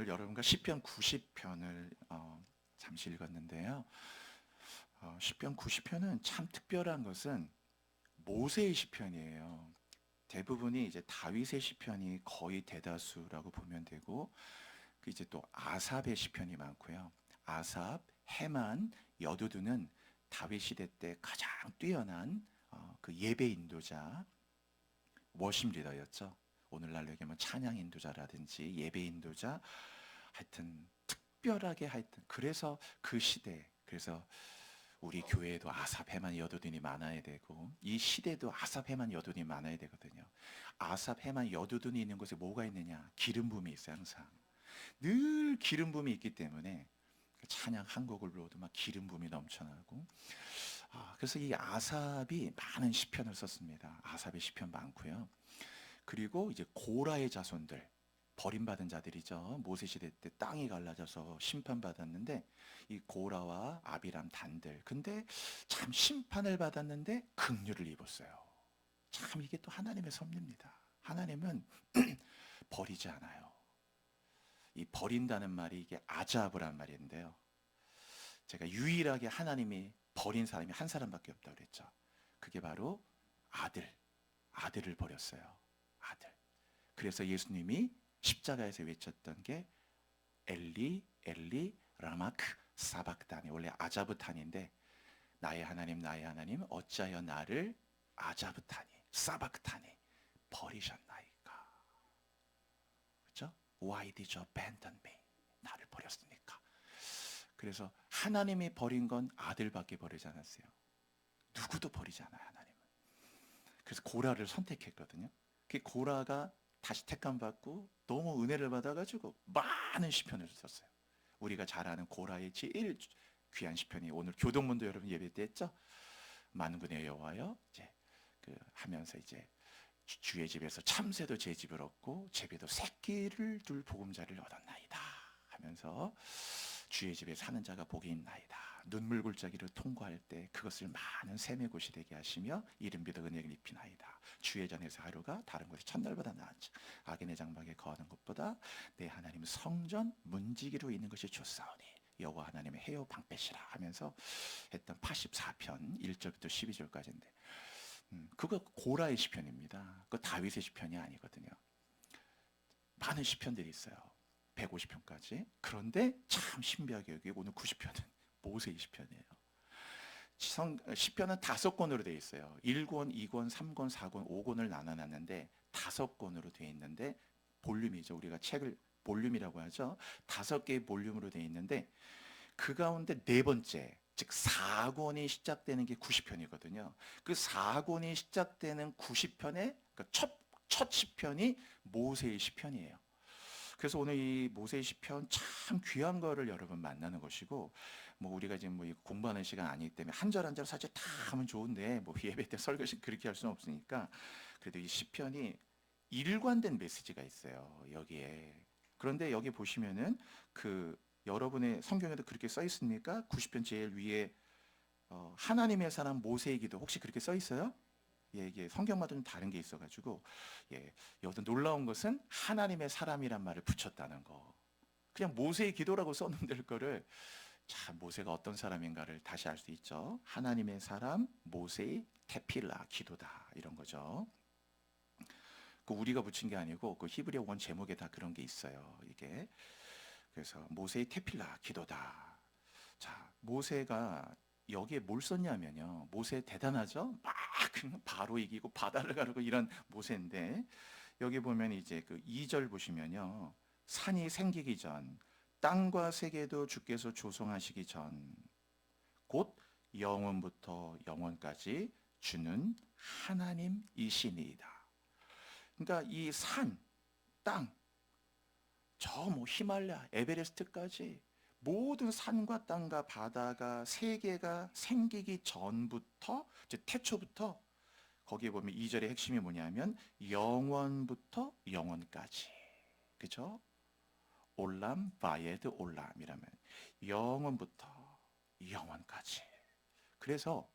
오늘 여러분과 시편 90편을 잠시 읽었는데요. 시편 90편은 참 특별한 것은 모세의 시편이에요. 대부분이 이제 다윗의 시편이 거의 대다수라고 보면 되고, 그 이제 또 아삽의 시편이 많고요. 아삽, 헤만, 여두두는 다윗 시대 때 가장 뛰어난 그 예배 인도자, 워십 리더였죠. 오늘날로 얘기하면 찬양 인도자라든지 예배 인도자, 하여튼 특별하게 하여튼 그래서 그 시대, 그래서 우리 교회에도 아삽 헤만 여두둔이 많아야 되고 이 시대도 아삽 헤만 여두둔이 많아야 되거든요. 아삽 헤만 여두둔이 있는 곳에 뭐가 있느냐? 기름 부음이 있어요. 항상 늘 기름 부음이 있기 때문에 찬양 한 곡을 불러도 막 기름 부음이 넘쳐나고, 그래서 이 아삽이 많은 시편을 썼습니다. 아삽의 시편 많고요. 그리고 이제 고라의 자손들, 버림받은 자들이죠. 모세 시대 때 땅이 갈라져서 심판받았는데 이 고라와 아비람 단들, 근데 참 심판을 받았는데 긍휼을 입었어요. 참 이게 또 하나님의 섭리입니다. 하나님은 버리지 않아요. 이 버린다는 말이 이게 아자브란 말인데요, 제가 유일하게 하나님이 버린 사람이 한 사람밖에 없다고 그랬죠. 그게 바로 아들을 버렸어요. 아들. 그래서 예수님이 십자가에서 외쳤던 게 엘리 엘리 라마크 사박다니, 원래 아자브탄인데 나의 하나님 어찌하여 나를 아자브타니 사박타니 버리셨나이까. 그렇죠? Why did you abandon me? 나를 버렸으니까. 그래서 하나님이 버린 건 아들밖에 버리지 않았어요. 누구도 버리지 않아요, 하나님은. 그래서 고라를 선택했거든요. 그 고라가 다시 택감 받고 너무 은혜를 받아가지고 많은 시편을 썼어요. 우리가 잘 아는 고라의 제일 귀한 시편이 오늘 교동문도 여러분 예배 때 했죠. 만군의 여호와여, 이제 그 하면서 이제 주의 집에서 참새도 제 집을 얻고 제비도 새끼를 둘 보금자리를 얻었나이다 하면서 주의 집에 사는 자가 복이 있나이다. 눈물 골짜기를 통과할 때 그것을 많은 샘의 곳이 되게 하시며 이른 비도 은혜를 입히나이다. 주의 전에서 하루가 다른 곳이 첫날보다 나은지 악인의 장막에 거하는 것보다 내 하나님 성전 문지기로 있는 것이 좋사오니 여호와 하나님의 해요 방패시라 하면서 했던 84편 1절부터 12절까지인데, 그거 고라의 시편입니다. 그 다윗의 시편이 아니거든요. 많은 시편들이 있어요. 150편까지. 그런데 참 신비하게 여기 오늘 90편은 모세의 시편이에요. 시편은 5권으로 되어 있어요. 1권, 2권, 3권, 4권, 5권을 나눠놨는데 5권으로 되어 있는데, 볼륨이죠. 우리가 책을 볼륨이라고 하죠. 5개의 볼륨으로 되어 있는데 그 가운데 네 번째, 즉 4권이 시작되는 게 90편이거든요. 그 4권이 시작되는 90편의 그러니까 첫 시편이 모세의 시편이에요. 그래서 오늘 이 모세의 시편 참 귀한 거를 여러분 만나는 것이고, 뭐 우리가 지금 뭐 공부하는 시간 아니기 때문에 한 절 한 절 사실 다 하면 좋은데 뭐 예배 때 설교식 그렇게 할 수는 없으니까, 그래도 이 시편이 일관된 메시지가 있어요, 여기에. 그런데 여기 보시면은 그 여러분의 성경에도 그렇게 써 있습니까? 90편 제일 위에 하나님의 사람 모세의 기도 혹시 그렇게 써 있어요? 예, 이게 성경마다 좀 다른 게 있어가지고, 예, 여기서 놀라운 것은 하나님의 사람이란 말을 붙였다는 거. 그냥 모세의 기도라고 썼는데 거를, 자, 모세가 어떤 사람인가를 다시 알 수 있죠. 하나님의 사람 모세의 테필라 기도다, 이런 거죠. 그 우리가 붙인 게 아니고 그 히브리어 원 제목에 다 그런 게 있어요, 이게. 그래서 모세의 테필라 기도다. 자, 모세가 여기에 뭘 썼냐면요, 모세 대단하죠? 막 바로 이기고 바다를 가르고 이런 모세인데, 여기 보면 이제 그 2절 보시면요, 산이 생기기 전 땅과 세계도 주께서 조성하시기 전 곧 영원부터 영원까지 주는 하나님이시니이다. 그러니까 이 산, 땅, 저 뭐 히말라야, 에베레스트까지 모든 산과 땅과 바다가 세계가 생기기 전부터, 이제 태초부터, 거기에 보면 2절의 핵심이 뭐냐면 영원부터 영원까지. 그죠? 올람 바예드 올람이라면 영원부터 영원까지. 그래서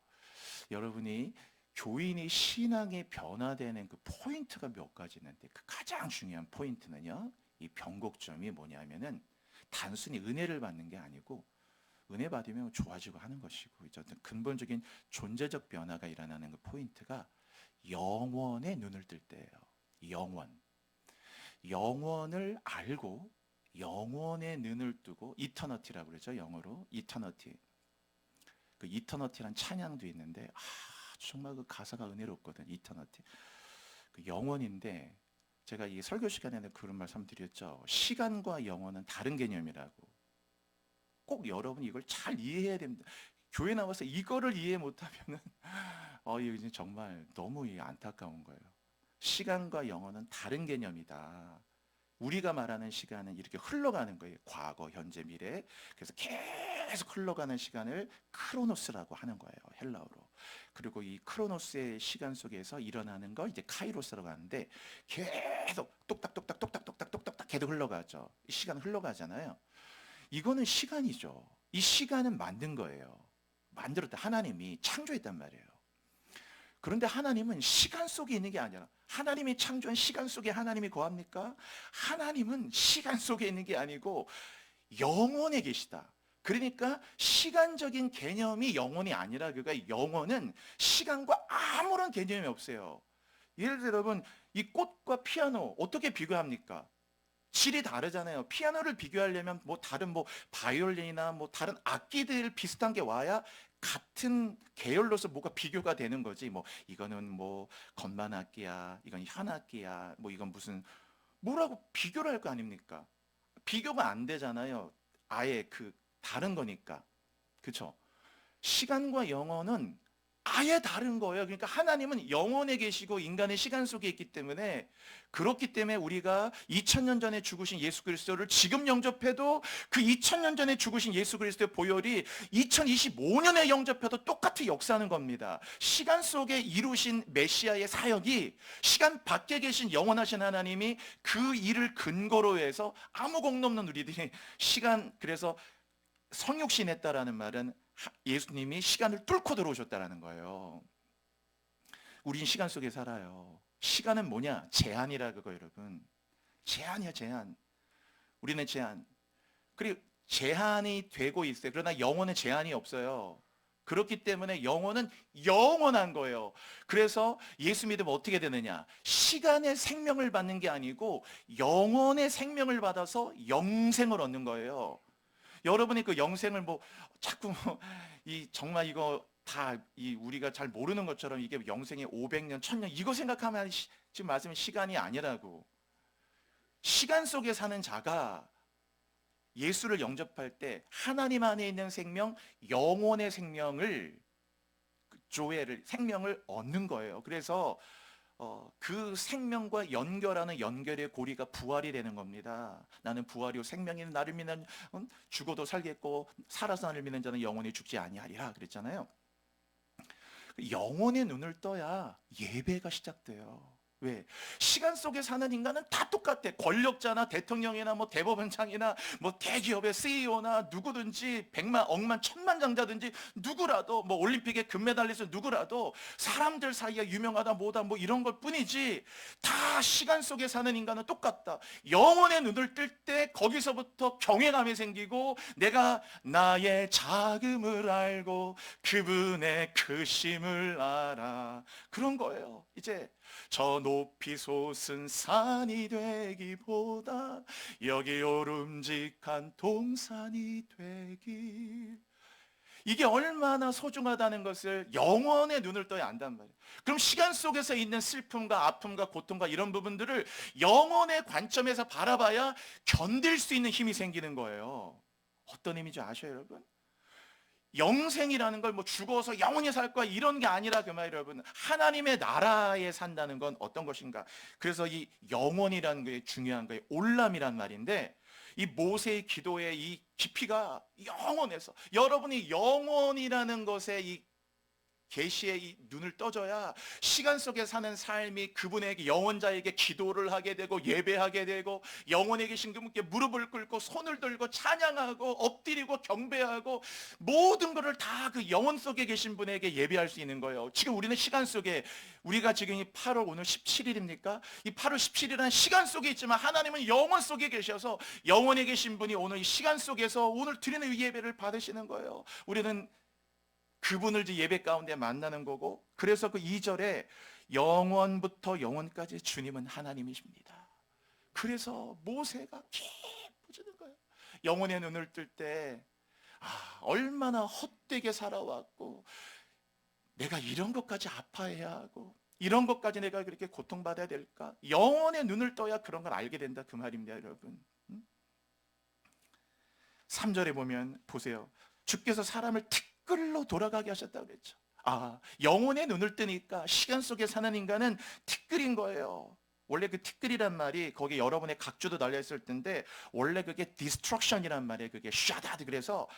여러분이 교인이 신앙이 변화되는 그 포인트가 몇 가지 있는데, 그 가장 중요한 포인트는요, 이 변곡점이 뭐냐면은 단순히 은혜를 받는 게 아니고 은혜 받으면 좋아지고 하는 것이고 이제 어떤 근본적인 존재적 변화가 일어나는 그 포인트가 영원의 눈을 뜰 때예요. 영원을 알고 영원의 눈을 뜨고 이터너티라고 그러죠. 영어로 이터너티. 그 이터너티란 찬양도 있는데 정말 그 가사가 은혜롭거든. 이터너티. 그 영원인데 제가 이 설교 시간에는 그런 말씀 드렸죠. 시간과 영원은 다른 개념이라고. 꼭 여러분 이걸 잘 이해해야 됩니다. 교회 나와서 이거를 이해 못하면은 이거 정말 너무 안타까운 거예요. 시간과 영원은 다른 개념이다. 우리가 말하는 시간은 이렇게 흘러가는 거예요. 과거, 현재, 미래. 그래서 계속 흘러가는 시간을 크로노스라고 하는 거예요. 헬라어로. 그리고 이 크로노스의 시간 속에서 일어나는 걸 이제 카이로스라고 하는데 계속 똑딱똑딱똑딱똑딱똑딱 계속 흘러가죠. 이 시간 흘러가잖아요. 이거는 시간이죠. 이 시간은 만든 거예요. 만들었다. 하나님이 창조했단 말이에요. 그런데 하나님은 시간 속에 있는 게 아니라 하나님이 창조한 시간 속에 하나님이 거합니까? 하나님은 시간 속에 있는 게 아니고 영원에 계시다. 그러니까 시간적인 개념이 영원이 아니라 그러니까 영원은 시간과 아무런 개념이 없어요. 예를 들어 여러분 이 꽃과 피아노 어떻게 비교합니까? 질이 다르잖아요. 피아노를 비교하려면 다른 바이올린이나 다른 악기들 비슷한 게 와야 같은 계열로서 뭐가 비교가 되는 거지. 이거는 건반 악기야, 이건 현악기야, 이건 무슨 뭐라고 비교를 할 거 아닙니까? 비교가 안 되잖아요. 아예 다른 거니까. 그렇죠? 시간과 영혼은 아예 다른 거예요. 그러니까 하나님은 영원에 계시고 인간의 시간 속에 있기 때문에 그렇기 때문에 우리가 2000년 전에 죽으신 예수 그리스도를 지금 영접해도 그 2000년 전에 죽으신 예수 그리스도의 보혈이 2025년에 영접해도 똑같이 역사하는 겁니다. 시간 속에 이루신 메시아의 사역이 시간 밖에 계신 영원하신 하나님이 그 일을 근거로 해서 아무 공로 없는 우리들이 그래서 성육신했다라는 말은 예수님이 시간을 뚫고 들어오셨다는 거예요. 우린 시간 속에 살아요. 시간은 뭐냐? 제한이라 그거 여러분. 제한이야 제한. 우리는 제한. 그리고 제한이 되고 있어요. 그러나 영혼은 제한이 없어요. 그렇기 때문에 영혼은 영원한 거예요. 그래서 예수 믿으면 어떻게 되느냐? 시간의 생명을 받는 게 아니고 영혼의 생명을 받아서 영생을 얻는 거예요. 여러분이 그 영생을 자꾸 정말 이거 다 우리가 잘 모르는 것처럼 이게 영생이 500년, 1000년 이거 생각하면 지금 말씀은 시간이 아니라고. 시간 속에 사는 자가 예수를 영접할 때 하나님 안에 있는 생명, 영혼의 생명을 생명을 얻는 거예요. 그래서 그 생명과 연결하는 연결의 고리가 부활이 되는 겁니다. 나는 부활이요 생명이 나를 믿는 죽어도 살겠고 살아서 나를 믿는 자는 영원히 죽지 아니하리라 그랬잖아요. 영혼의 눈을 떠야 예배가 시작돼요. 왜? 시간 속에 사는 인간은 다 똑같아. 권력자나 대통령이나 대법원장이나 대기업의 CEO나 누구든지 백만, 억만, 천만장자든지 누구라도 올림픽의 금메달리스트 누구라도 사람들 사이에 유명하다 뭐다 이런 것 뿐이지 다 시간 속에 사는 인간은 똑같다. 영혼의 눈을 뜰 때 거기서부터 경외감이 생기고 내가 나의 작음을 알고 그분의 크심을 알아. 그런 거예요. 이제 저 높이 솟은 산이 되기보다 여기 오름직한 동산이 되길. 이게 얼마나 소중하다는 것을 영원의 눈을 떠야 안단 말이에요. 그럼 시간 속에서 있는 슬픔과 아픔과 고통과 이런 부분들을 영혼의 관점에서 바라봐야 견딜 수 있는 힘이 생기는 거예요. 어떤 의미인지 아셔요 여러분? 영생이라는 걸 죽어서 영원히 살 거야 이런 게 아니라 그 말이에요 여러분. 하나님의 나라에 산다는 건 어떤 것인가? 그래서 이 영원이라는 게 중요한 거예요. 올람이란 말인데 이 모세의 기도의 이 깊이가 영원해서 여러분이 영원이라는 것에 이 계시에 이 눈을 떠줘야 시간 속에 사는 삶이 그분에게 영혼자에게 기도를 하게 되고 예배하게 되고 영혼에 계신 그분께 무릎을 꿇고 손을 들고 찬양하고 엎드리고 경배하고 모든 것을 다 그 영혼 속에 계신 분에게 예배할 수 있는 거예요. 지금 우리는 시간 속에 우리가 지금 이 8월 오늘 17일입니까? 이 8월 17일이라는 시간 속에 있지만 하나님은 영혼 속에 계셔서 영혼에 계신 분이 오늘 이 시간 속에서 오늘 드리는 이 예배를 받으시는 거예요. 우리는 그분을 예배 가운데 만나는 거고, 그래서 그 2절에 영원부터 영원까지 주님은 하나님이십니다. 그래서 모세가 기뻐지는 거예요. 영혼의 눈을 뜰 때 얼마나 헛되게 살아왔고 내가 이런 것까지 아파해야 하고 이런 것까지 내가 그렇게 고통받아야 될까? 영혼의 눈을 떠야 그런 걸 알게 된다 그 말입니다, 여러분. 3절에 보면 보세요. 주께서 사람을 티끌로 돌아가게 하셨다고 그랬죠. 영혼의 눈을 뜨니까 시간 속에 사는 인간은 티끌인 거예요. 원래 그 티끌이란 말이 거기 여러분의 각주도 달려있을 텐데 원래 그게 destruction이란 말이에요. 그게 샤다드, 그래서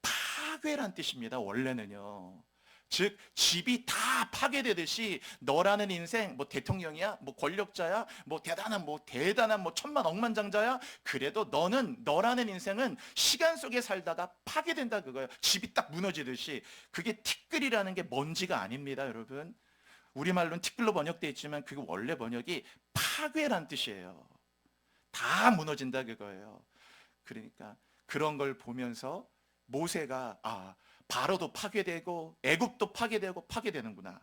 파괴란 뜻입니다. 원래는요. 즉 집이 다 파괴되듯이 너라는 인생 뭐 대통령이야, 뭐 권력자야, 뭐 대단한 천만 억만장자야, 그래도 너라는 인생은 시간 속에 살다가 파괴된다 그거예요. 집이 딱 무너지듯이. 그게 티끌이라는 게 먼지가 아닙니다, 여러분. 우리말로는 티끌로 번역되어 있지만 그게 원래 번역이 파괴란 뜻이에요. 다 무너진다 그거예요. 그러니까 그런 걸 보면서 모세가 바로도 파괴되고 애굽도 파괴되고 파괴되는구나.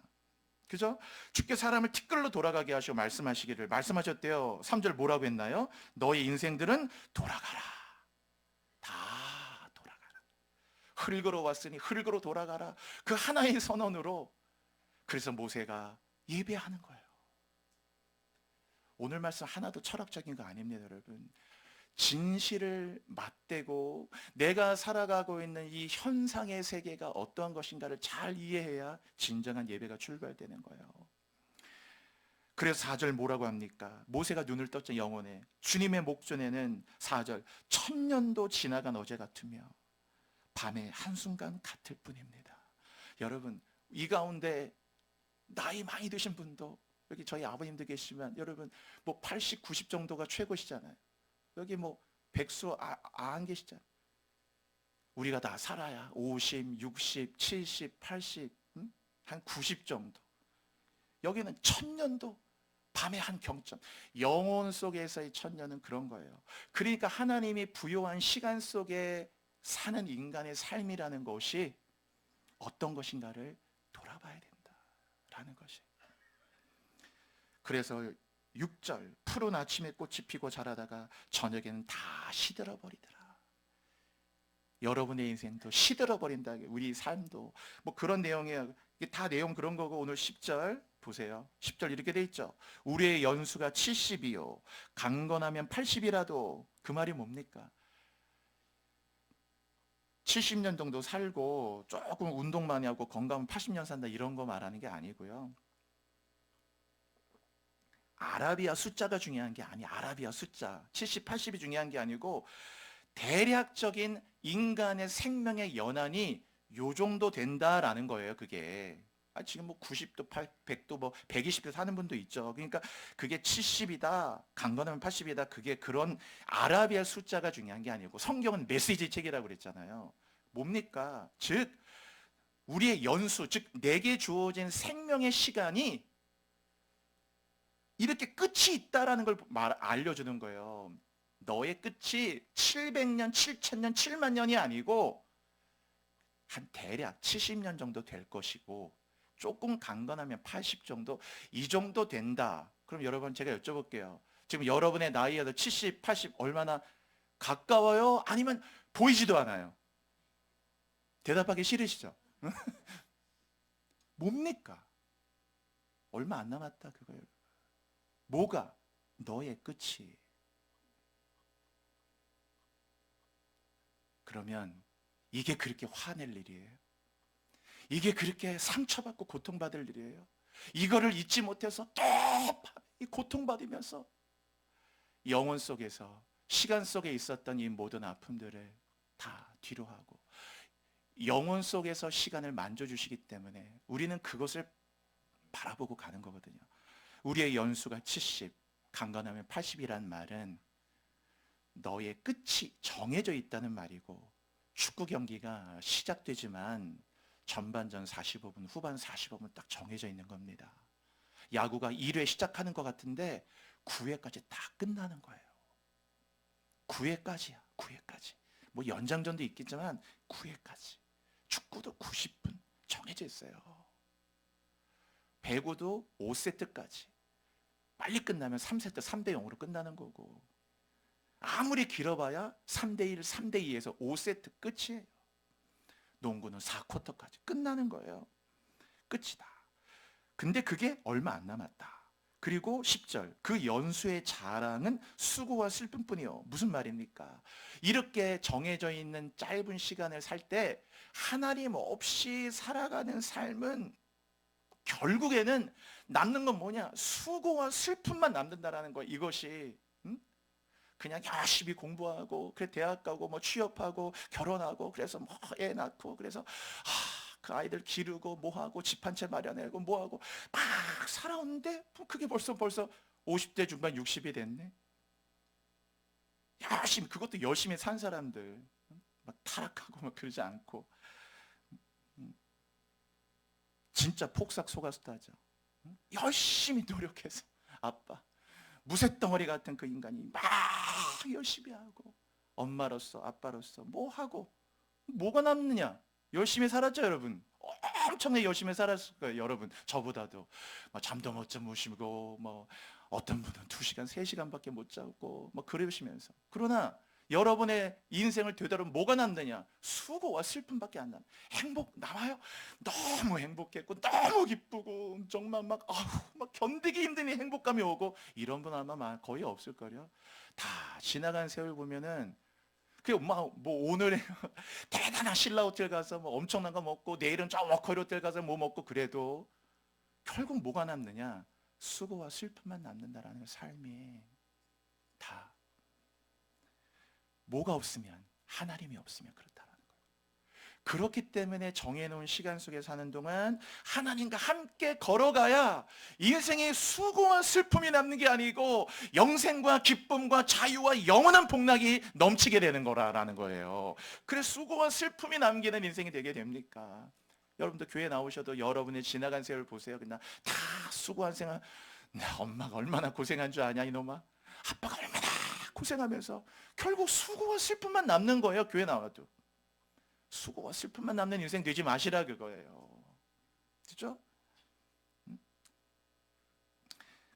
그죠? 주께 사람을 티끌로 돌아가게 하시고 말씀하셨대요. 3절 뭐라고 했나요? 너의 인생들은 돌아가라. 다 돌아가라. 흙으로 왔으니 흙으로 돌아가라. 그 하나의 선언으로 그래서 모세가 예배하는 거예요. 오늘 말씀 하나도 철학적인 거 아닙니다, 여러분. 진실을 맞대고 내가 살아가고 있는 이 현상의 세계가 어떠한 것인가를 잘 이해해야 진정한 예배가 출발되는 거예요. 그래서 4절 뭐라고 합니까? 모세가 눈을 떴죠, 영혼에. 주님의 목전에는 4절 1000년도 지나간 어제 같으며 밤의 한순간 같을 뿐입니다. 여러분, 이 가운데 나이 많이 드신 분도, 여기 저희 아버님도 계시지만 여러분 뭐 80, 90 정도가 최고시잖아요. 여기 뭐 백수 안 계시잖아요. 우리가 다 살아야 50, 60, 70, 80, 한 90 정도. 여기는 1000년도 밤의 한 경점. 영혼 속에서의 1000년은 그런 거예요. 그러니까 하나님이 부여한 시간 속에 사는 인간의 삶이라는 것이 어떤 것인가를 돌아봐야 된다라는 것이. 그래서 6절 푸른 아침에 꽃이 피고 자라다가 저녁에는 다 시들어버리더라. 여러분의 인생도 시들어버린다. 우리 삶도 뭐 그런 내용이에요. 이게 다 내용 그런 거고. 오늘 10절 보세요. 10절 이렇게 돼 있죠. 우리의 연수가 70이요 강건하면 80이라도. 그 말이 뭡니까? 70년 정도 살고 조금 운동 많이 하고 건강하면 80년 산다 이런 거 말하는 게 아니고요. 아라비아 숫자가 중요한 게 아니. 아라비아 숫자 70, 80이 중요한 게 아니고 대략적인 인간의 생명의 연한이 요 정도 된다라는 거예요. 그게 지금 뭐 90도, 100도, 뭐 120도 사는 분도 있죠. 그러니까 그게 70이다, 강건하면 80이다. 그게 그런 아라비아 숫자가 중요한 게 아니고 성경은 메시지 책이라고 그랬잖아요. 뭡니까? 즉 우리의 연수, 즉 내게 주어진 생명의 시간이 이렇게 끝이 있다라는 걸 알려주는 거예요. 너의 끝이 700년, 7000년, 7만 년이 아니고 한 대략 70년 정도 될 것이고 조금 강건하면 80 정도, 이 정도 된다. 그럼 여러분 제가 여쭤볼게요. 지금 여러분의 나이에도 70, 80 얼마나 가까워요? 아니면 보이지도 않아요? 대답하기 싫으시죠? 뭡니까? 얼마 안 남았다 그거예요. 뭐가? 너의 끝이. 그러면 이게 그렇게 화낼 일이에요? 이게 그렇게 상처받고 고통받을 일이에요? 이거를 잊지 못해서 또 고통받으면서 영혼 속에서 시간 속에 있었던 이 모든 아픔들을 다 뒤로 하고 영혼 속에서 시간을 만져주시기 때문에 우리는 그것을 바라보고 가는 거거든요. 우리의 연수가 70, 강건하면 80이란 말은 너의 끝이 정해져 있다는 말이고, 축구 경기가 시작되지만 전반전 45분, 후반 45분 딱 정해져 있는 겁니다. 야구가 1회 시작하는 것 같은데 9회까지 다 끝나는 거예요. 9회까지야, 9회까지. 뭐 연장전도 있겠지만 9회까지. 축구도 90분 정해져 있어요. 배구도 5세트까지. 빨리 끝나면 3세트 3대0으로 끝나는 거고, 아무리 길어봐야 3대1, 3대2에서 5세트 끝이에요. 농구는 4쿼터까지 끝나는 거예요. 끝이다. 근데 그게 얼마 안 남았다. 그리고 10절, 그 연수의 자랑은 수고와 슬픔뿐이요. 무슨 말입니까? 이렇게 정해져 있는 짧은 시간을 살 때 하나님 없이 살아가는 삶은 결국에는 남는 건 뭐냐? 수고와 슬픔만 남는다라는 거예요. 이것이 그냥 열심히 공부하고, 그래 대학 가고, 뭐 취업하고, 결혼하고, 그래서 뭐 애 낳고, 그래서 그 아이들 기르고, 뭐 하고, 집 한 채 마련하고, 뭐 하고 막 살아오는데 그게 벌써 50대 중반 60이 됐네. 열심히, 그것도 열심히 산 사람들 막 타락하고 막 그러지 않고, 진짜 폭삭 속았다죠. 열심히 노력해서 아빠, 무쇠덩어리 같은 그 인간이 막 열심히 하고, 엄마로서 아빠로서 뭐 하고 뭐가 남느냐? 열심히 살았죠, 여러분. 엄청나게 열심히 살았을 거예요, 여러분. 저보다도 잠도 못 주무시고, 뭐 어떤 분은 2시간, 3시간밖에 못 자고 뭐 그러시면서. 그러나 여러분의 인생을 되돌아보면 뭐가 남느냐? 수고와 슬픔밖에 안 남아요. 행복 남아요? 너무 행복했고 너무 기쁘고 정말 막 견디기 힘든 이 행복감이 오고, 이런 분 아마 거의 없을걸요. 다 지나간 세월 보면은 뭐 오늘 대단한 신라 호텔 가서 뭐 엄청난 거 먹고, 내일은 저 워커리 호텔 가서 뭐 먹고, 그래도 결국 뭐가 남느냐? 수고와 슬픔만 남는다라는 거. 삶이 다 뭐가 없으면, 하나님이 없으면 그렇다라는 거예요. 그렇기 때문에 정해놓은 시간 속에 사는 동안 하나님과 함께 걸어가야 인생의 수고와 슬픔이 남는 게 아니고 영생과 기쁨과 자유와 영원한 복락이 넘치게 되는 거라는 거예요. 그래서 수고와 슬픔이 남기는 인생이 되게 됩니까? 여러분도 교회 나오셔도 여러분의 지나간 세월 보세요. 그냥 다 수고한 생활. 엄마가 얼마나 고생한 줄 아냐 이놈아? 아빠가 얼마나 고생하면서 결국 수고와 슬픔만 남는 거예요. 교회 나와도 수고와 슬픔만 남는 인생 되지 마시라 그거예요. 그렇죠?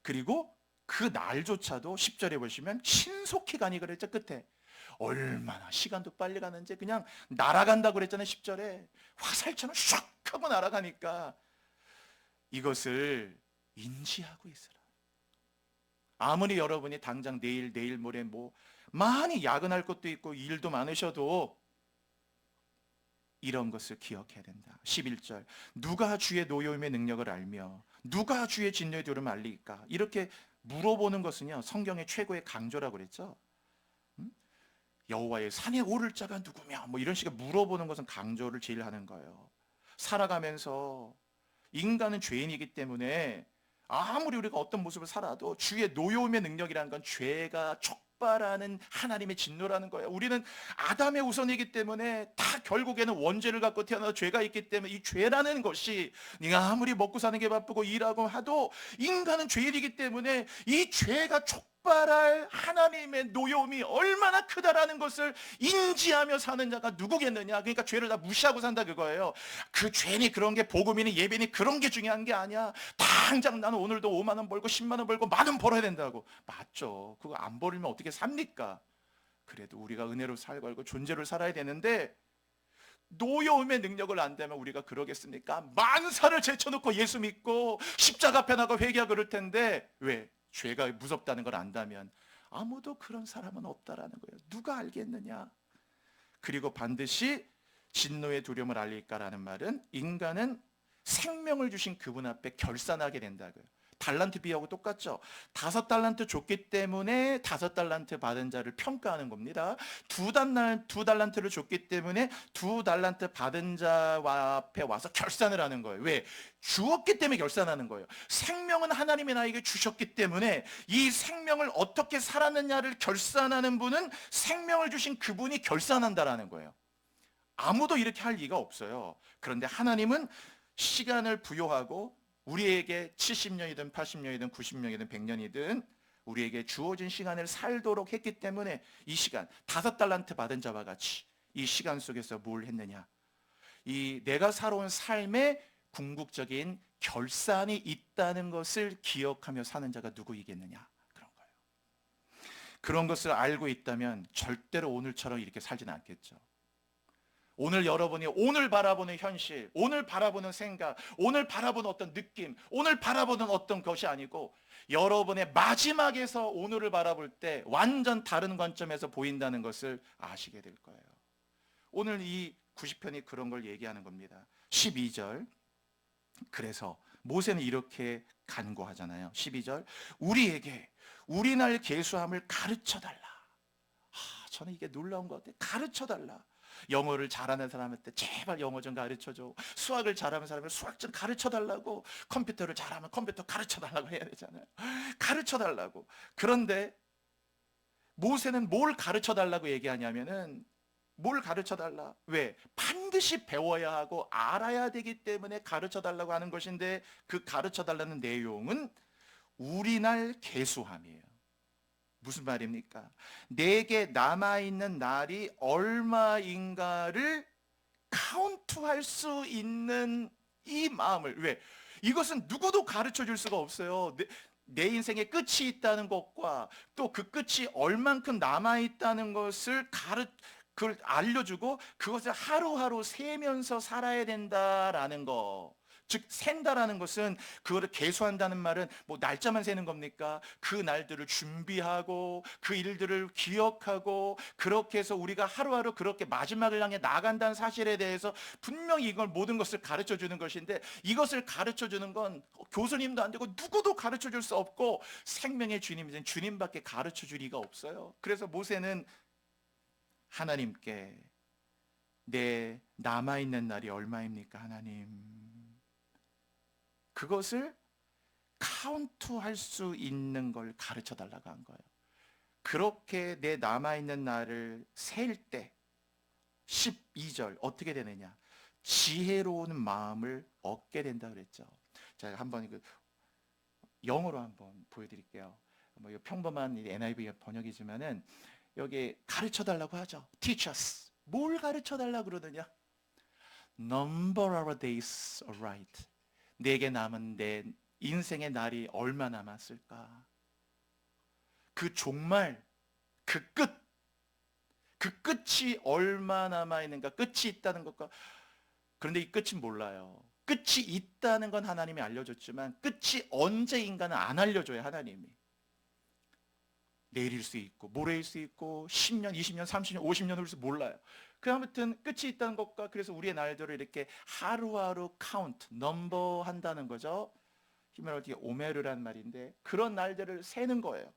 그리고 그 날조차도 10절에 보시면 신속히 가니 그랬죠. 끝에 얼마나 시간도 빨리 가는지 그냥 날아간다고 그랬잖아요. 10절에 화살처럼 슉 하고 날아가니까 이것을 인지하고 있으라. 아무리 여러분이 당장 내일 모레 뭐 많이 야근할 것도 있고 일도 많으셔도 이런 것을 기억해야 된다. 11절, 누가 주의 노여움의 능력을 알며 누가 주의 진노의 두려움을 알리까? 이렇게 물어보는 것은요, 성경의 최고의 강조라고 그랬죠. 여호와의 산에 오를 자가 누구며, 뭐 이런 식의 물어보는 것은 강조를 제일 하는 거예요. 살아가면서 인간은 죄인이기 때문에 아무리 우리가 어떤 모습을 살아도 주의 노여움의 능력이라는 건 죄가 촉발하는 하나님의 진노라는 거예요. 우리는 아담의 후손이기 때문에 다 결국에는 원죄를 갖고 태어나서 죄가 있기 때문에 이 죄라는 것이, 네가 아무리 먹고 사는 게 바쁘고 일하고 하도 인간은 죄인이기 때문에 이 죄가 촉발할 하나님의 노여움이 얼마나 크다라는 것을 인지하며 사는 자가 누구겠느냐. 그러니까 죄를 다 무시하고 산다 그거예요. 그 죄니 그런 게, 복음이니 예배니 그런 게 중요한 게 아니야. 당장 나는 오늘도 5만 원 벌고 10만 원 벌고 10,000원 벌어야 된다고. 맞죠. 그거 안 벌면 어떻게 삽니까? 그래도 우리가 은혜로 살고 알고 존재로 살아야 되는데, 노여움의 능력을 안다면 우리가 그러겠습니까? 만사를 제쳐놓고 예수 믿고 십자가 앞에 나가 회개하고 그럴 텐데, 왜? 죄가 무섭다는 걸 안다면 아무도 그런 사람은 없다라는 거예요. 누가 알겠느냐? 그리고 반드시 진노의 두려움을 알릴까라는 말은 인간은 생명을 주신 그분 앞에 결산하게 된다고요. 달란트 비유하고 똑같죠. 5달란트 줬기 때문에 5달란트 받은 자를 평가하는 겁니다. 두 달란트를 줬기 때문에 2달란트 받은 자와 앞에 와서 결산을 하는 거예요. 왜? 주었기 때문에 결산하는 거예요. 생명은 하나님이 나에게 주셨기 때문에 이 생명을 어떻게 살았느냐를 결산하는 분은 생명을 주신 그분이 결산한다라는 거예요. 아무도 이렇게 할 리가 없어요. 그런데 하나님은 시간을 부여하고 우리에게 70년이든 80년이든 90년이든 100년이든 우리에게 주어진 시간을 살도록 했기 때문에 이 시간 5달란트 받은 자와 같이 이 시간 속에서 뭘 했느냐, 이 내가 살아온 삶의 궁극적인 결산이 있다는 것을 기억하며 사는 자가 누구이겠느냐, 그런 거예요. 그런 것을 알고 있다면 절대로 오늘처럼 이렇게 살지는 않겠죠. 오늘 여러분이 오늘 바라보는 현실, 오늘 바라보는 생각, 오늘 바라보는 어떤 느낌, 오늘 바라보는 어떤 것이 아니고 여러분의 마지막에서 오늘을 바라볼 때 완전 다른 관점에서 보인다는 것을 아시게 될 거예요. 오늘 이 90편이 그런 걸 얘기하는 겁니다. 12절. 그래서 모세는 이렇게 간구하잖아요. 12절. 우리에게 우리 날 계수함을 가르쳐 달라. 저는 이게 놀라운 것 같아요. 가르쳐 달라. 영어를 잘하는 사람한테 제발 영어 좀 가르쳐줘. 수학을 잘하는 사람은 수학 좀 가르쳐달라고. 컴퓨터를 잘하면 컴퓨터 가르쳐달라고 해야 되잖아요. 가르쳐달라고. 그런데 모세는 뭘 가르쳐달라고 얘기하냐면은, 뭘 가르쳐달라? 왜? 반드시 배워야 하고 알아야 되기 때문에 가르쳐달라고 하는 것인데, 그 가르쳐달라는 내용은 우리날 계수함이에요. 무슨 말입니까? 내게 남아있는 날이 얼마인가를 카운트할 수 있는 이 마음을. 왜? 이것은 누구도 가르쳐 줄 수가 없어요. 내 인생에 끝이 있다는 것과 또 그 끝이 얼만큼 남아있다는 것을 그걸 알려주고 그것을 하루하루 세면서 살아야 된다라는 거. 즉 센다라는 것은, 그거를 계수한다는 말은 뭐 날짜만 세는 겁니까? 그 날들을 준비하고 그 일들을 기억하고 그렇게 해서 우리가 하루하루 그렇게 마지막을 향해 나간다는 사실에 대해서 분명히 이걸 모든 것을 가르쳐 주는 것인데, 이것을 가르쳐 주는 건 교수님도 안 되고 누구도 가르쳐 줄 수 없고 생명의 주님이신 주님밖에 가르쳐 줄 리가 없어요. 그래서 모세는 하나님께 내 남아있는 날이 얼마입니까 하나님, 그것을 카운트할 수 있는 걸 가르쳐 달라고 한 거예요. 그렇게 내 남아있는 날을 셀 때 12절 어떻게 되느냐, 지혜로운 마음을 얻게 된다 그랬죠. 자, 한번 영어로 한번 보여드릴게요. 뭐 평범한 NIV 번역이지만은 여기 가르쳐 달라고 하죠. Teach us. 뭘 가르쳐 달라고 그러느냐? Number our days aright. 내게 남은 내 인생의 날이 얼마 남았을까? 그 종말, 그 끝, 그 끝이 얼마 남아있는가? 끝이 있다는 것과, 그런데 이 끝은 몰라요. 끝이 있다는 건 하나님이 알려줬지만 끝이 언제인가는 안 알려줘요. 하나님이. 내일일 수 있고 모레일 수 있고 10년, 20년, 30년, 50년 흘러서 몰라요. 그 아무튼 끝이 있다는 것과, 그래서 우리의 날들을 이렇게 하루하루 카운트, 넘버 한다는 거죠. 히브리어로 오메르란 말인데, 그런 날들을 세는 거예요.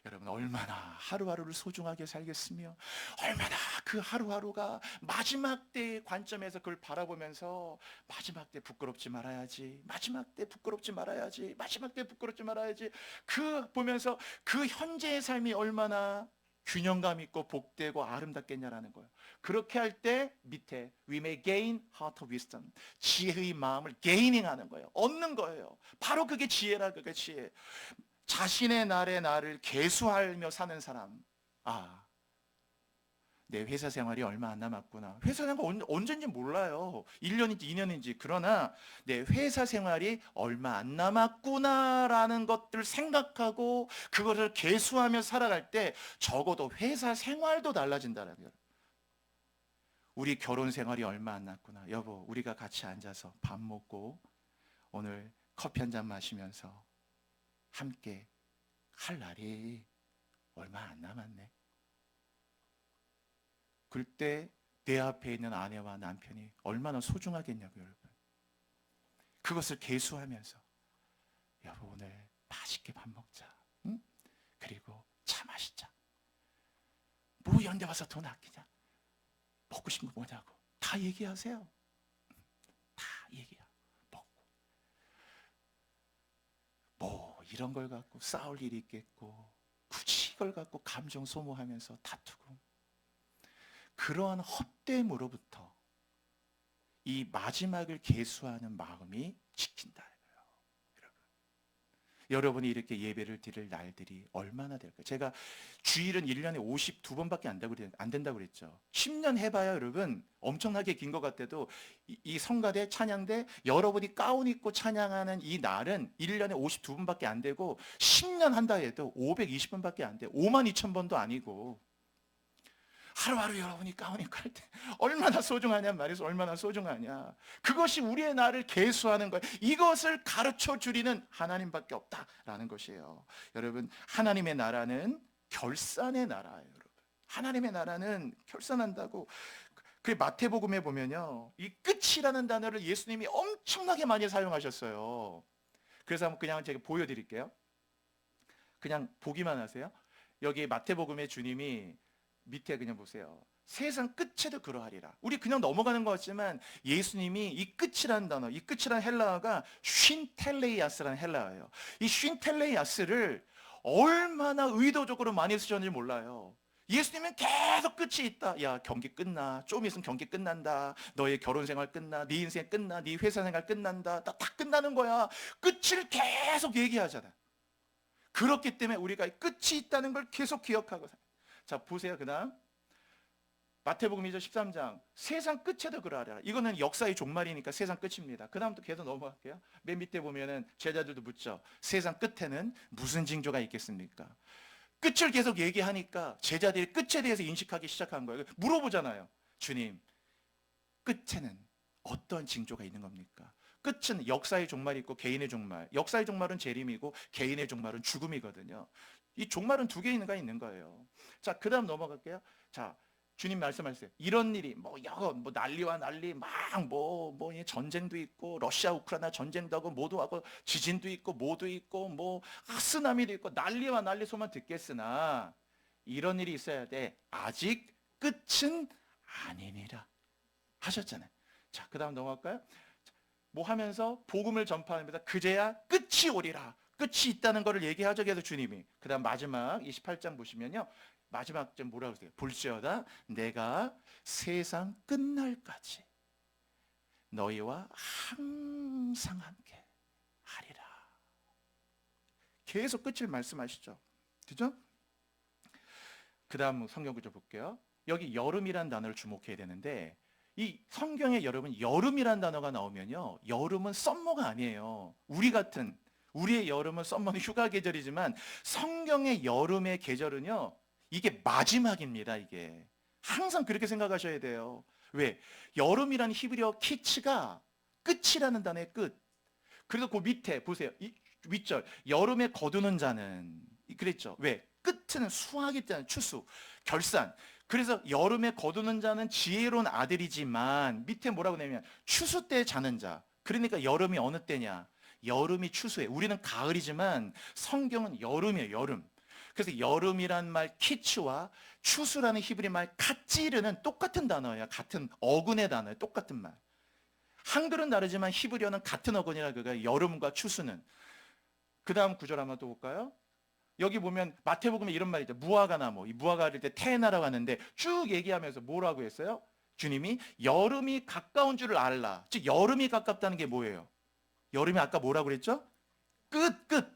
여러분 얼마나 하루하루를 소중하게 살겠으며, 얼마나 그 하루하루가 마지막 때의 관점에서 그걸 바라보면서 마지막 때 부끄럽지 말아야지, 마지막 때 부끄럽지 말아야지, 마지막 때 부끄럽지 말아야지, 그 보면서 그 현재의 삶이 얼마나 균형감 있고 복되고 아름답겠냐라는 거예요. 그렇게 할 때 밑에 we may gain heart of wisdom, 지혜의 마음을 게이닝하는 거예요. 얻는 거예요. 바로 그게 지혜라. 그게 지혜. 자신의 날의 날을 계수하며 사는 사람. 내 회사 생활이 얼마 안 남았구나. 회사 생활 언제인지 몰라요. 1년인지 2년인지. 그러나 내 회사 생활이 얼마 안 남았구나라는 것들을 생각하고 그것을 계수하며 살아갈 때 적어도 회사 생활도 달라진다는 거예요. 우리 결혼 생활이 얼마 안 남았구나. 여보, 우리가 같이 앉아서 밥 먹고 오늘 커피 한 잔 마시면서 함께 할 날이 얼마 안 남았네. 그때 내 앞에 있는 아내와 남편이 얼마나 소중하겠냐고요, 여러분. 그것을 계수하면서, 여보 오늘 맛있게 밥 먹자. 응? 그리고 차 마시자. 뭐 이런 데 와서 돈 아끼냐? 먹고 싶은 거 뭐냐고. 다 얘기하세요. 다 얘기야. 먹고. 뭐 이런 걸 갖고 싸울 일이 있겠고 굳이 이걸 갖고 감정 소모하면서 다투고. 그러한 헛됨으로부터 이 마지막을 계수하는 마음이 지킨다. 여러분이 이렇게 예배를 드릴 날들이 얼마나 될까요? 제가 주일은 1년에 52번밖에 안 된다고 그랬죠. 10년 해봐야 여러분 엄청나게 긴 것 같아도 이 성가대, 찬양대 여러분이 가운 입고 찬양하는 이 날은 1년에 52번밖에 안 되고 10년 한다 해도 520번밖에 안 돼. 52,000번도 아니고 하루하루 여러분이 가운 입고 할 때 얼마나 소중하냐 말이죠. 얼마나 소중하냐. 그것이 우리의 날을 계수하는 거예요. 이것을 가르쳐 주리는 하나님밖에 없다라는 것이에요. 여러분, 하나님의 나라는 결산의 나라예요. 여러분, 하나님의 나라는 결산한다고. 그 마태복음에 보면요, 이 끝이라는 단어를 예수님이 엄청나게 많이 사용하셨어요. 그래서 한번 그냥 제가 보여드릴게요. 그냥 보기만 하세요. 여기 마태복음에 주님이 밑에 그냥 보세요. 세상 끝에도 그러하리라. 우리 그냥 넘어가는 것 같지만 예수님이 이 끝이라는 단어, 이 끝이라는 헬라어가 쉰텔레이아스라는 헬라어예요. 이 쉰텔레이아스를 얼마나 의도적으로 많이 쓰셨는지 몰라요. 예수님은 계속 끝이 있다. 야, 경기 끝나. 좀 있으면 경기 끝난다. 너의 결혼 생활 끝나. 네 인생 끝나. 네 회사 생활 끝난다. 다 끝나는 거야. 끝을 계속 얘기하잖아. 그렇기 때문에 우리가 끝이 있다는 걸 계속 기억하고 살아요. 자, 보세요. 그 다음 마태복음이죠. 13장. 세상 끝에도 그러하라. 이거는 역사의 종말이니까 세상 끝입니다. 그 다음부터 계속 넘어갈게요. 맨 밑에 보면은 제자들도 묻죠. 세상 끝에는 무슨 징조가 있겠습니까? 끝을 계속 얘기하니까 제자들이 끝에 대해서 인식하기 시작한 거예요. 물어보잖아요. 주님, 끝에는 어떤 징조가 있는 겁니까? 끝은 역사의 종말이 있고 개인의 종말. 역사의 종말은 재림이고 개인의 종말은 죽음이거든요. 이 종말은 두 개 있는 거예요. 자, 그 다음 넘어갈게요. 자, 주님 말씀하세요. 이런 일이 뭐 난리와 난리 전쟁도 있고 러시아 우크라이나 전쟁도 하고 모두 하고 지진도 있고 모두 있고 뭐 쓰나미도 있고 난리와 난리 소만 듣겠으나 이런 일이 있어야 돼. 아직 끝은 아니니라 하셨잖아요. 자, 그 다음 넘어갈까요? 뭐 하면서 복음을 전파합니다. 그제야 끝이 오리라. 끝이 있다는 것을 얘기하죠. 계속 주님이. 그 다음 마지막 28장 보시면요. 마지막 좀 뭐라고 그러세요? 볼지어다 내가 세상 끝날까지 너희와 항상 함께 하리라. 계속 끝을 말씀하시죠. 그죠? 그 다음 성경 구절 볼게요. 여기 여름이란 단어를 주목해야 되는데 이 성경에 여러분 여름이란 단어가 나오면요. 여름은 썸머가 아니에요. 우리의 여름은 썸머는 휴가 계절이지만 성경의 여름의 계절은요. 이게 마지막입니다. 이게 항상 그렇게 생각하셔야 돼요. 왜? 여름이라는 히브리어 키츠가 끝이라는 단어의 끝. 그래서 그 밑에 보세요. 이 윗절 여름에 거두는 자는 그랬죠. 왜? 끝은 수학이 있잖아요. 추수, 결산. 그래서 여름에 거두는 자는 지혜로운 아들이지만 밑에 뭐라고 내면 추수 때 자는 자. 그러니까 여름이 어느 때냐? 여름이 추수해. 우리는 가을이지만 성경은 여름이에요. 여름. 그래서 여름이란 말 키츠와 추수라는 히브리 말 카찌르는 똑같은 단어예요. 같은 어근의 단어예요. 똑같은 말. 한글은 다르지만 히브리어는 같은 어근이라 그거예요. 여름과 추수는. 그 다음 구절 한번 또 볼까요? 여기 보면 마태복음에 이런 말이 있죠. 무화과 나무. 이 무화과를 때 테나라고 하는데 쭉 얘기하면서 뭐라고 했어요? 주님이 여름이 가까운 줄을 알라. 즉 여름이 가깝다는 게 뭐예요? 여름이 아까 뭐라고 그랬죠? 끝.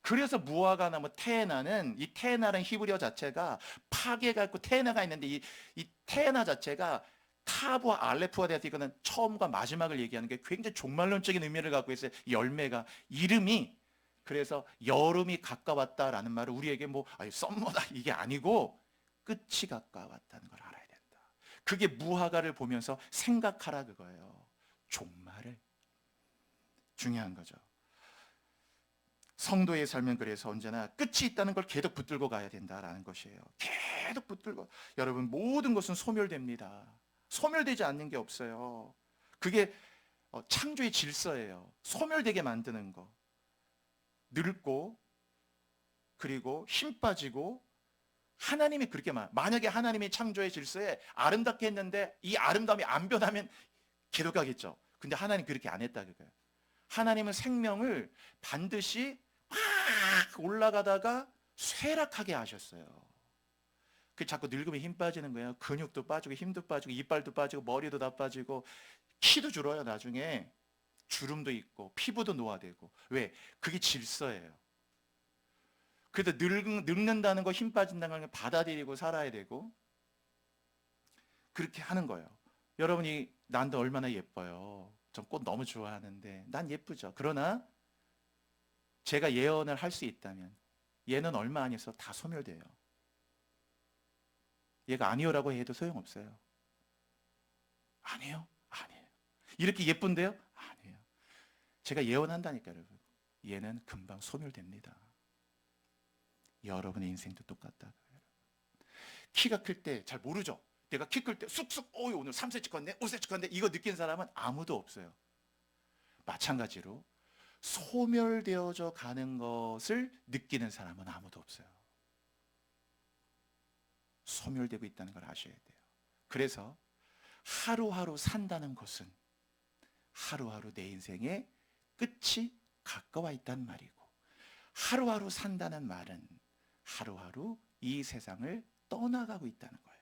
그래서 무화과 나무 테나는 이 테나라는 히브리어 자체가 파괴가 있고 테나가 있는데 이 테나 자체가 타브와 알레프가 돼서 이거는 처음과 마지막을 얘기하는 게 굉장히 종말론적인 의미를 갖고 있어요. 열매가 이름이 그래서 여름이 가까웠다라는 말은 우리에게 썸머다 이게 아니고 끝이 가까웠다는 걸 알아야 된다. 그게 무화과를 보면서 생각하라 그거예요. 종말을. 중요한 거죠. 성도의 삶은 그래서 언제나 끝이 있다는 걸 계속 붙들고 가야 된다라는 것이에요. 계속 붙들고. 여러분 모든 것은 소멸됩니다. 소멸되지 않는 게 없어요. 그게 창조의 질서예요. 소멸되게 만드는 거. 늙고 그리고 힘 빠지고 하나님이 그렇게 만약에 하나님이 창조의 질서에 아름답게 했는데 이 아름다움이 안 변하면 개독하겠죠. 근데 하나님 그렇게 안 했다 그거예요. 하나님은 생명을 반드시 막 올라가다가 쇠락하게 하셨어요. 그 자꾸 늙으면 힘 빠지는 거예요. 근육도 빠지고 힘도 빠지고 이빨도 빠지고 머리도 다 빠지고 키도 줄어요. 나중에 주름도 있고 피부도 노화되고. 왜? 그게 질서예요. 그래도 늙는다는 거, 힘 빠진다는 걸 받아들이고 살아야 되고 그렇게 하는 거예요. 여러분이 난도 얼마나 예뻐요. 전 꽃 너무 좋아하는데 난 예쁘죠. 그러나 제가 예언을 할 수 있다면 얘는 얼마 안 있어 다 소멸돼요. 얘가 아니요라고 해도 소용없어요. 아니에요? 아니에요. 이렇게 예쁜데요? 아니에요. 제가 예언한다니까요, 여러분. 얘는 금방 소멸됩니다. 여러분의 인생도 똑같다. 키가 클 때 잘 모르죠? 내가 키 클 때 쑥쑥 오늘 3cm 컸네, 5cm 컸네 이거 느낀 사람은 아무도 없어요. 마찬가지로 소멸되어져 가는 것을 느끼는 사람은 아무도 없어요. 소멸되고 있다는 걸 아셔야 돼요. 그래서 하루하루 산다는 것은 하루하루 내 인생의 끝이 가까워 있다는 말이고, 하루하루 산다는 말은 하루하루 이 세상을 떠나가고 있다는 거예요.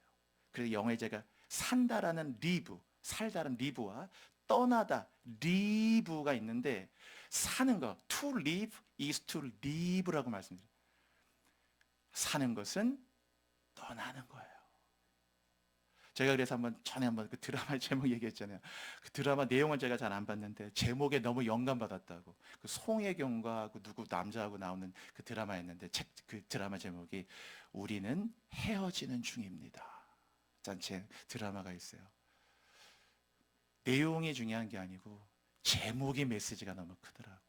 그래서 영어에 제가 산다라는 리브, 살다는 리브와 떠나다 리브가 있는데, 사는 거 to live is to live라고 말씀드려요. 사는 것은 떠나는 거예요. 제가 그래서 전에 한번 그 드라마 제목 얘기했잖아요. 그 드라마 내용은 제가 잘 안 봤는데 제목에 너무 영감 받았다고. 그 송혜경과 그 누구 남자하고 나오는 그 드라마였는데 그 드라마 제목이 우리는 헤어지는 중입니다. 짠 제 드라마가 있어요. 내용이 중요한 게 아니고 제목의 메시지가 너무 크더라고.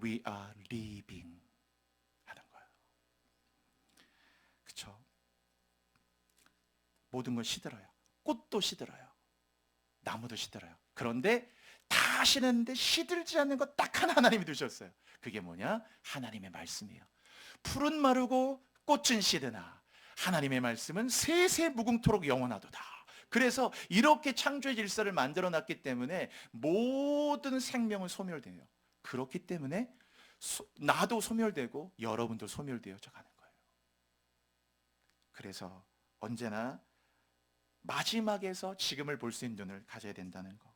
We are leaving 하는 거예요. 그렇죠? 모든 걸 시들어요. 꽃도 시들어요. 나무도 시들어요. 그런데 다 시는데 시들지 않는 것 딱 하나 하나님이 두셨어요. 그게 뭐냐? 하나님의 말씀이에요. 풀은 마르고 꽃은 시드나 하나님의 말씀은 세세 무궁토록 영원하도다. 그래서 이렇게 창조의 질서를 만들어 놨기 때문에 모든 생명은 소멸돼요. 그렇기 때문에 나도 소멸되고 여러분도 소멸되어져 가는 거예요. 그래서 언제나 마지막에서 지금을 볼 수 있는 눈을 가져야 된다는 거.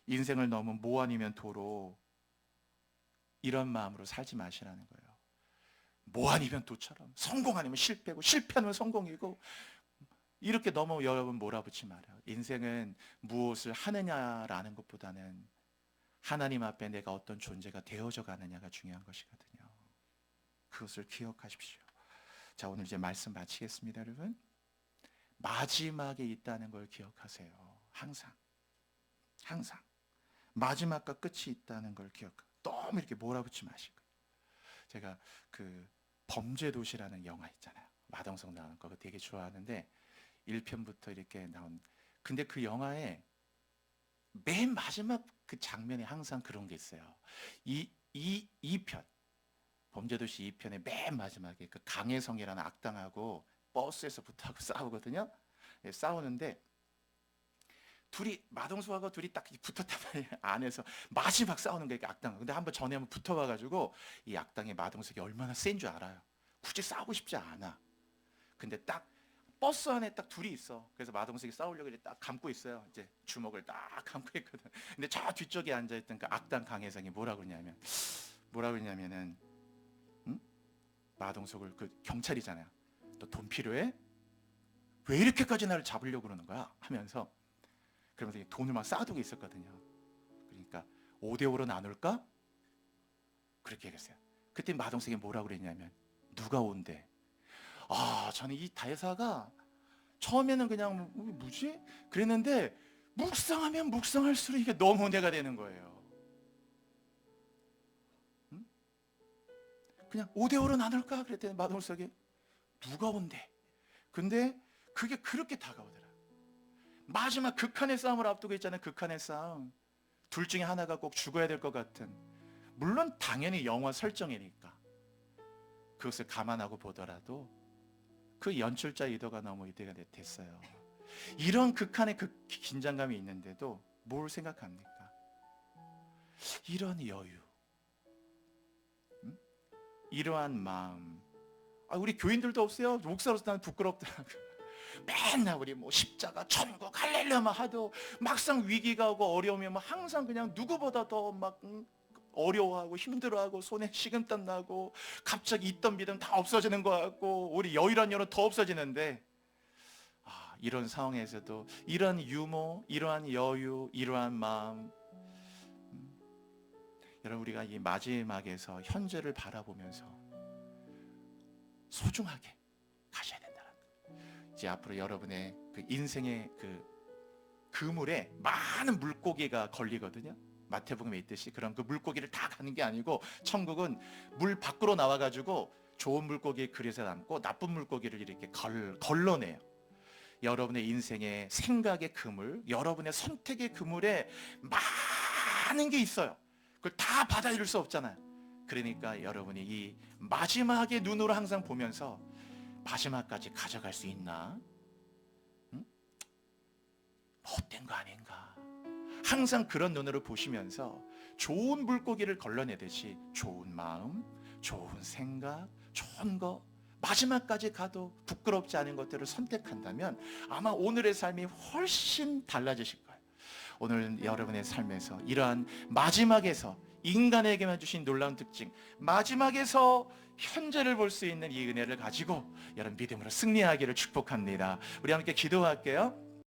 인생을 너무 뭐 아니면 도로 이런 마음으로 살지 마시라는 거예요. 뭐 아니면 도처럼 성공 아니면 실패고 실패 아니면 성공이고 이렇게 너무 여러분 몰아붙지 말아요. 인생은 무엇을 하느냐라는 것보다는 하나님 앞에 내가 어떤 존재가 되어져 가느냐가 중요한 것이거든요. 그것을 기억하십시오. 자, 오늘 이제 말씀 마치겠습니다, 여러분. 마지막에 있다는 걸 기억하세요. 항상 마지막과 끝이 있다는 걸 기억하고 너무 이렇게 몰아붙지 마시고. 제가 그 범죄도시라는 영화 있잖아요. 마동석 나오는 거 되게 좋아하는데 1편부터 이렇게 나온. 근데 그 영화에 맨 마지막 그 장면에 항상 그런 게 있어요. 이 2편 범죄도시 2편의 맨 마지막에 그 강혜성이라는 악당하고 버스에서 붙어하고 싸우거든요. 예, 싸우는데 둘이 마동석하고 둘이 딱 붙었단 말이에요. 안에서 마지막 싸우는 게 악당. 근데 한번 전에 한번 붙어봐가지고 이 악당의 마동석이 얼마나 센 줄 알아요. 굳이 싸우고 싶지 않아. 근데 딱 버스 안에 딱 둘이 있어. 그래서 마동석이 싸우려고 이제 딱 감고 있어요. 이제 주먹을 딱 감고 있거든. 근데 저 뒤쪽에 앉아있던 그 악당 강혜성이 뭐라고 그러냐면은 응? 마동석을 그 경찰이잖아요. 너 돈 필요해? 왜 이렇게까지 나를 잡으려고 그러는 거야? 하면서 그러면서 돈을 막 쌓아두고 있었거든요. 그러니까 5대5로 나눌까? 그렇게 얘기했어요. 그때 마동석이 뭐라고 그랬냐면 누가 온대? 저는 이 대사가 처음에는 그냥 뭐지? 그랬는데 묵상하면 묵상할수록 이게 너무 은혜가 되는 거예요. 응? 그냥 5대5로 나눌까? 그랬더니 마동석이 누가 온대? 근데 그게 그렇게 다가오더라. 마지막 극한의 싸움을 앞두고 있잖아요. 극한의 싸움. 둘 중에 하나가 꼭 죽어야 될 것 같은 물론 당연히 영화 설정이니까 그것을 감안하고 보더라도 그 연출자 의도가 너무 이해가 됐어요. 이런 극한의 긴장감이 있는데도 뭘 생각합니까? 이런 여유, 이러한 마음. 우리 교인들도 없어요? 목사로서 나는 부끄럽더라고요. 맨날 우리 뭐 십자가, 천국, 할렐루야만 하도 막상 위기가 오고 어려우면 항상 그냥 누구보다 더 막 어려워하고 힘들어하고 손에 식은땀 나고 갑자기 있던 믿음 다 없어지는 것 같고 우리 여유란 여는 더 없어지는데 이런 상황에서도 이러한 유머, 이러한 여유, 이러한 마음, 여러분 우리가 이 마지막에서 현재를 바라보면서 소중하게 가셔야 된다는 거예요. 이제 앞으로 여러분의 그 인생의 그 그물에 많은 물고기가 걸리거든요. 마태복음에 있듯이 그런 그 물고기를 다 가는 게 아니고 천국은 물 밖으로 나와가지고 좋은 물고기 그릇에 담고 나쁜 물고기를 이렇게 걸러내요. 여러분의 인생의 생각의 그물, 여러분의 선택의 그물에 많은 게 있어요. 그걸 다 받아들일 수 없잖아요. 그러니까 여러분이 이 마지막의 눈으로 항상 보면서 마지막까지 가져갈 수 있나? 응? 헛된 거 아닌가? 항상 그런 눈으로 보시면서 좋은 물고기를 걸러내듯이 좋은 마음, 좋은 생각, 좋은 거 마지막까지 가도 부끄럽지 않은 것들을 선택한다면 아마 오늘의 삶이 훨씬 달라지실 거예요. 오늘 여러분의 삶에서 이러한 마지막에서 인간에게만 주신 놀라운 특징, 마지막에서 현재를 볼 수 있는 이 은혜를 가지고 여러분 믿음으로 승리하기를 축복합니다. 우리 함께 기도할게요.